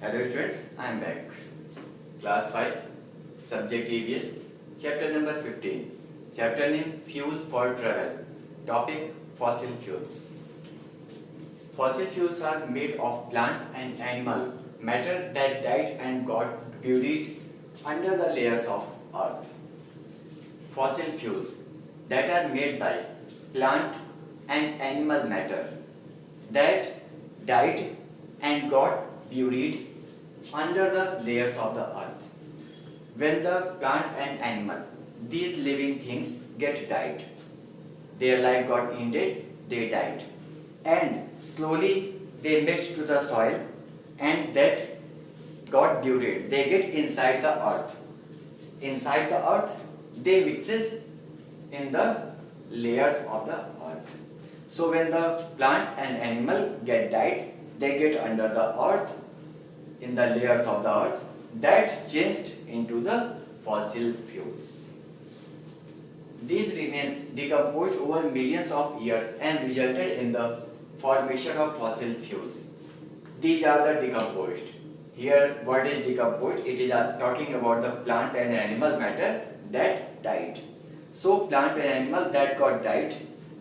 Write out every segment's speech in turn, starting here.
Hello students, I am back. Class 5, Subject EVS, Chapter number 15. Chapter name Fuel for Travel. Topic Fossil Fuels. Fossil fuels are made of plant and animal matter that died and got buried under the layers of earth. Fossil fuels that are made by plant and animal matter that died and got buried under the layers of the earth. When the plant and animal, these living things get died, their life got ended, they died, and slowly they mixed to the soil and that got buried. They get inside the earth. Inside the earth, they mixes in the layers of the earth. So when the plant and animal get died, they get under the earth, in the layers of the earth, that changed into the fossil fuels. These remains decomposed over millions of years and resulted in the formation of fossil fuels. These are the decomposed. Here, what is decomposed? It is talking about the plant and animal matter that died. So, plant and animal that got died,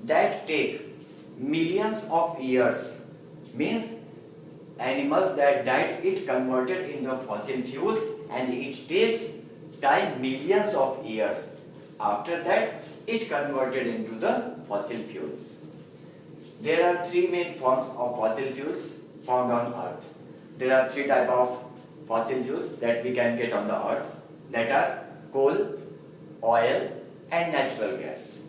that take millions of years, means animals that died, it converted into fossil fuels, and it takes time millions of years. After that, it converted into the fossil fuels. There are three main forms of fossil fuels found on earth. There are three types of fossil fuels that we can get on the earth, that are coal, oil and natural gas.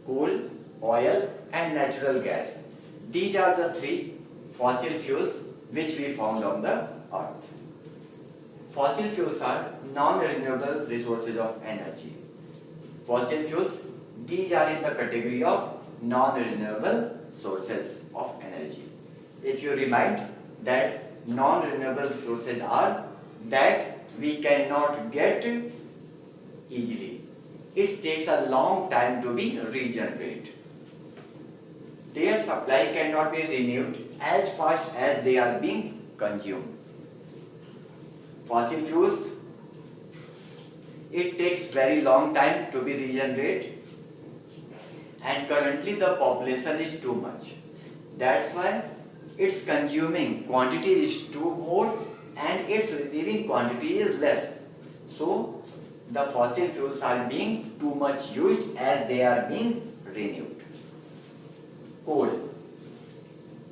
Coal, oil and natural gas. These are the three fossil fuels which we found on the earth. Fossil fuels are non-renewable resources of energy. Fossil fuels, these are in the category of non-renewable sources of energy. If you remind that non-renewable sources are that we cannot get easily. It takes a long time to be regenerated. Their supply cannot be renewed as fast as they are being consumed. Fossil fuels, it takes very long time to be regenerated, and currently the population is too much. That's why its consuming quantity is too more and its receiving quantity is less. So the fossil fuels are being too much used as they are being renewed. Coal.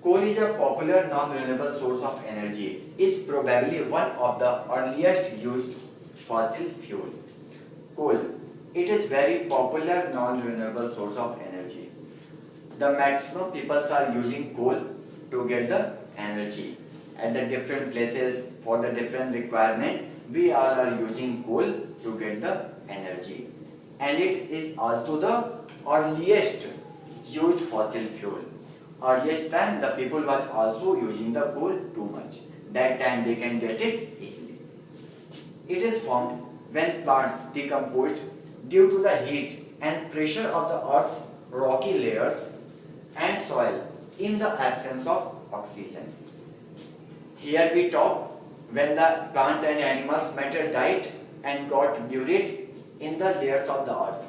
Coal is a popular non-renewable source of energy. It's probably one of the earliest used fossil fuel. Coal. It is very popular non-renewable source of energy. The maximum people are using coal to get the energy. At the different places for the different requirement, we all are using coal to get the energy. And it is also the earliest used fossil fuel. Earliest time the people was also using the coal too much. That time they can get it easily. It is formed when plants decomposed due to the heat and pressure of the earth's rocky layers and soil in the absence of oxygen. Here we talk when the plant and animals matter died and got buried in the layers of the earth.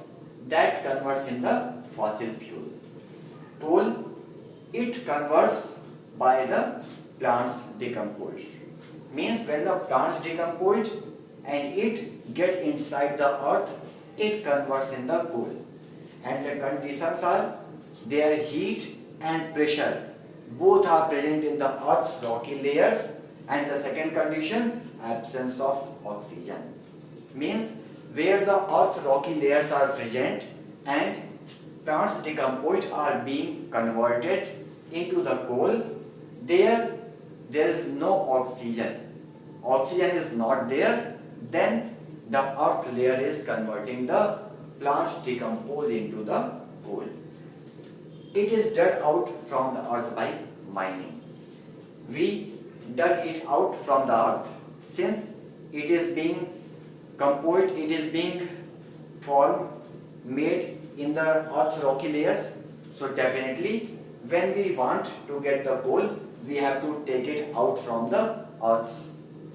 That converts in the fossil fuel. Coal, it converts by the plants decomposed. Means when the plants decomposed and it gets inside the earth, it converts in the coal. And the conditions are their heat and pressure. Both are present in the earth's rocky layers, and the second condition, absence of oxygen. Means where the earth's rocky layers are present and plants decomposed are being converted into the coal, there is no oxygen. Oxygen is not there, then the earth layer is converting the plants decompose into the coal. It is dug out from the earth by mining. We dug it out from the earth. Since it is being composed, it is being formed, made in the earth's rocky layers. So definitely when we want to get the coal, we have to take it out from the earth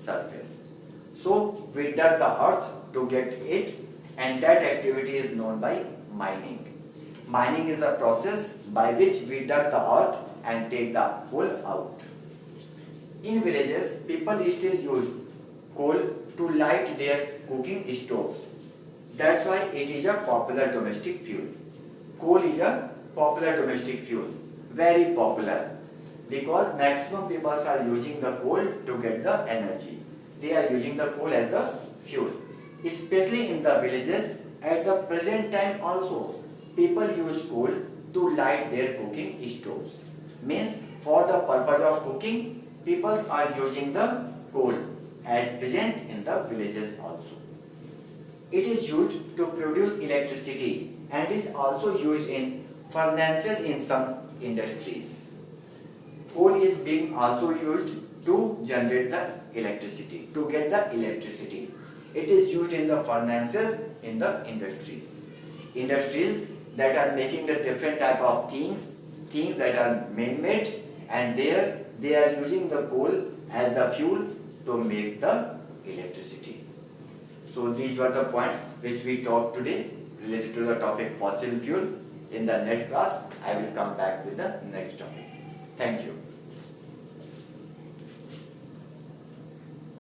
surface. So we dug the earth to get it, and that activity is known by mining. Mining is the process by which we dug the earth and take the coal out. In villages, people still use coal to light their cooking stoves. That's why it is a popular domestic fuel. Coal is a popular domestic fuel, very popular, because maximum people are using the coal to get the energy. They are using the coal as the fuel. Especially in the villages, at the present time also, people use coal to light their cooking stoves. Means for the purpose of cooking, people are using the coal at present in the villages also. It is used to produce electricity and is also used in furnaces in some industries. Coal is being also used to generate the electricity, to get the electricity. It is used in the furnaces in the industries. Industries that are making the different type of things that are man-made, and there they are using the coal as the fuel to make the electricity. So these were the points which we talked today related to the topic fossil fuel. In the next class, I will come back with the next topic. Thank you.